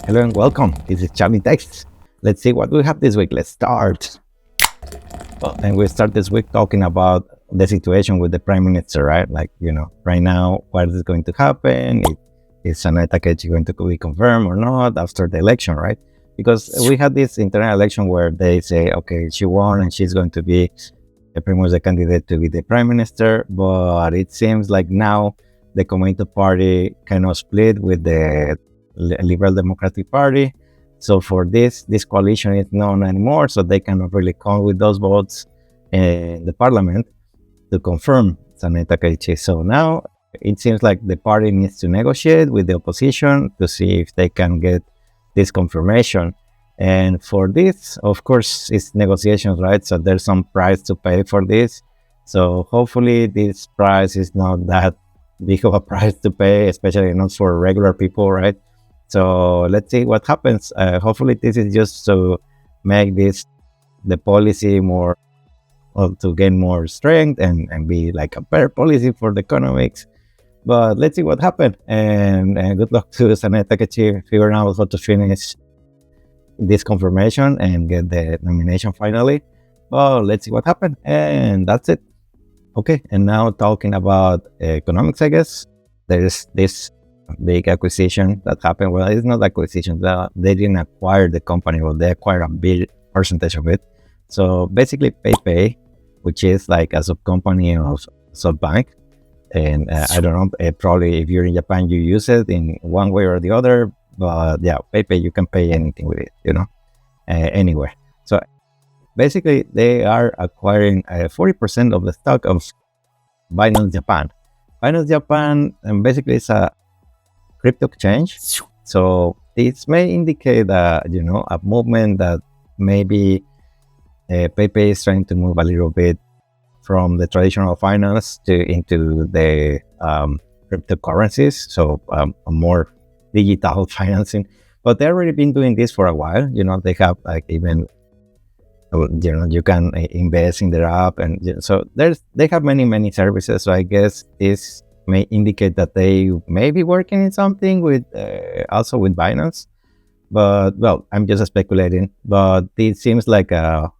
Hello and welcome. This is charlieTakes. Let's see what we have this week. Let's start. Well, and we start this week talking about the situation with the prime minister, right? Like, right now, what is going to happen? Is Sanae Takaichi going to be confirmed or not after the election, right? Because we had this internal election where they say, okay, she won and she's going to be pretty much the candidate to be the prime minister. But it seems like now the Communist Party kind of split with the Liberal Democratic Party. So for this coalition is not anymore, so they cannot really come with those votes in the parliament to confirm Sanae Takaichi. So now it seems like the party needs to negotiate with the opposition to see if they can get this confirmation. And for this, of course, it's negotiations, right? So there's some price to pay for this. So hopefully this price is not that big of a price to pay, especially not for regular people, right? So let's see what happens. Hopefully this is just to make the policy more, well, to gain more strength and be like a better policy for the economics. But let's see what happens. And good luck to Sanae Takaichi figuring out how to finish this confirmation and get the nomination finally. Well, let's see what happens. And that's it. Okay, and now talking about economics, I guess. There's this big acquisition that happened. Well, it's not acquisition. They didn't acquire the company, but they acquired a big percentage of it. So basically PayPay, which is like a sub-company of SoftBank. And I don't know, probably if you're in Japan, you use it in one way or the other. But yeah, PayPay, you can pay anything with it, anywhere. So basically, they are acquiring 40% of the stock of Binance Japan. Binance Japan, basically, is a crypto exchange. So this may indicate a movement that maybe PayPay is trying to move a little bit from the traditional finance into the cryptocurrencies. So a more digital financing. But they've already been doing this for a while. They have like even you can invest in their app, and so they have many services. So I guess this may indicate that they may be working in something with also with Binance. But well, I'm just speculating. But it seems like a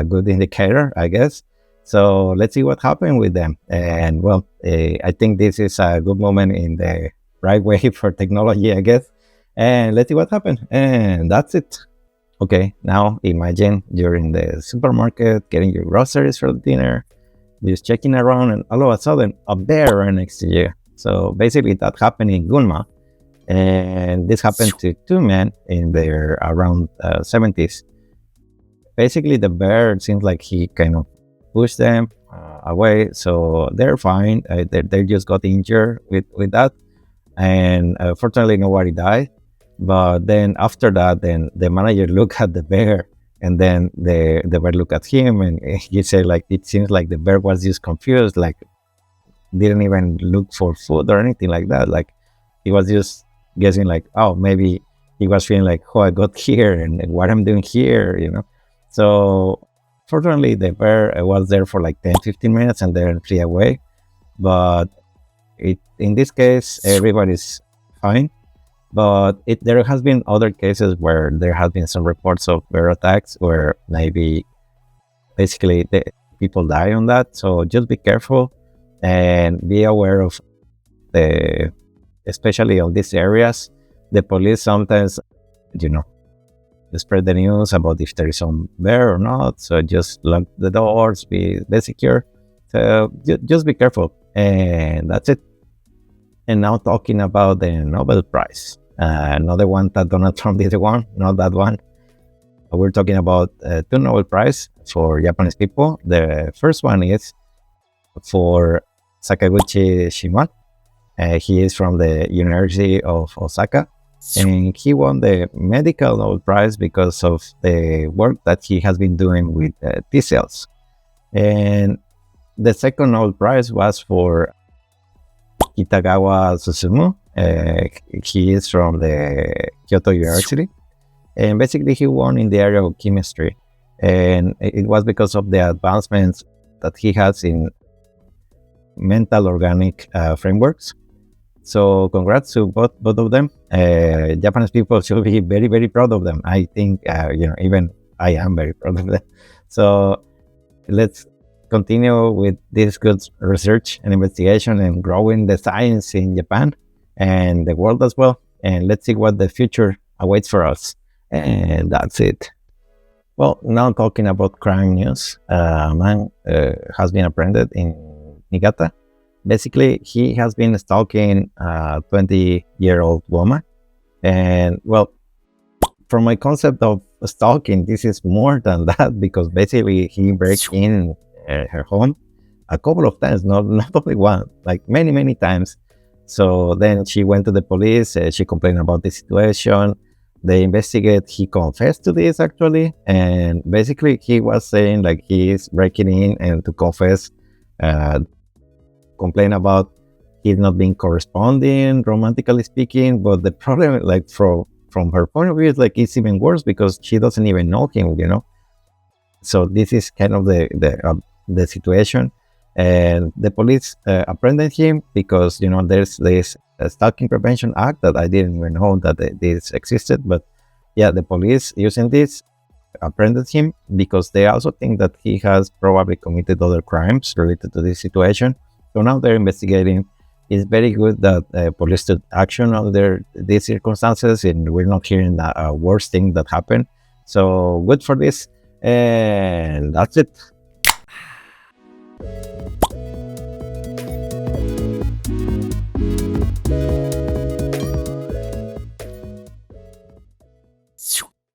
good indicator, I guess. So let's see what happens with them. And well, I think this is a good moment in the right way for technology, I guess. And let's see what happens. And that's it. Okay, now imagine you're in the supermarket getting your groceries for dinner, just checking around, and all of a sudden a bear right next to you. So basically that happened in Gunma, and this happened to two men in their around 70s. Basically the bear seems like he kind of pushed them away, so they're fine. They just got injured with that, and fortunately nobody died. But then after that, then the manager looked at the bear, and then the bear looked at him, and he said, like, it seems like the bear was just confused, like didn't even look for food or anything like that. Like he was just guessing, like, oh, maybe he was feeling like, oh, I got here and what I'm doing here, So fortunately, the bear was there for like 10-15 minutes and then flew away. But in this case, everybody's fine. But there has been other cases where there have been some reports of bear attacks where maybe basically the people die on that. So just be careful and be aware of especially on these areas. The police sometimes, spread the news about if there is some bear or not. So just lock the doors, be secure. So just be careful. And that's it. And now talking about the Nobel Prize. Another one that Donald Trump did one, not that one. We're talking about two Nobel Prize for Japanese people. The first one is for Sakaguchi Shima. He is from the University of Osaka. And he won the medical Nobel Prize because of the work that he has been doing with T cells. And the second Nobel Prize was for Kitagawa Susumu. He is from the Kyoto University, and basically he won in the area of chemistry, and it was because of the advancements that he has in mental organic frameworks. So congrats to both of them. Japanese people should be very, very proud of them. I think, even I am very proud of them. So let's continue with this good research and investigation and growing the science in Japan and the world as well. And let's see what the future awaits for us. And that's it. Well, now talking about crime news, a man has been apprehended in Nigata. Basically, he has been stalking a 20-year-old woman. And well, from my concept of stalking, this is more than that because basically he breaks in her home a couple of times, not only one, like many, many times. So then she went to the police. She complained about the situation. They investigate. He confessed to this actually, and basically he was saying like he is breaking in and to confess, complain about he's not being corresponding, romantically speaking. But the problem, like from her point of view, is like it's even worse because she doesn't even know him. So this is kind of the situation, and the police apprehended him because there's this stalking prevention act that I didn't even know that this existed. But yeah, the police using this apprehended him because they also think that he has probably committed other crimes related to this situation. So now they're investigating. It's very good that police took action under these circumstances, and we're not hearing a worse thing that happened. So good for this, and that's it.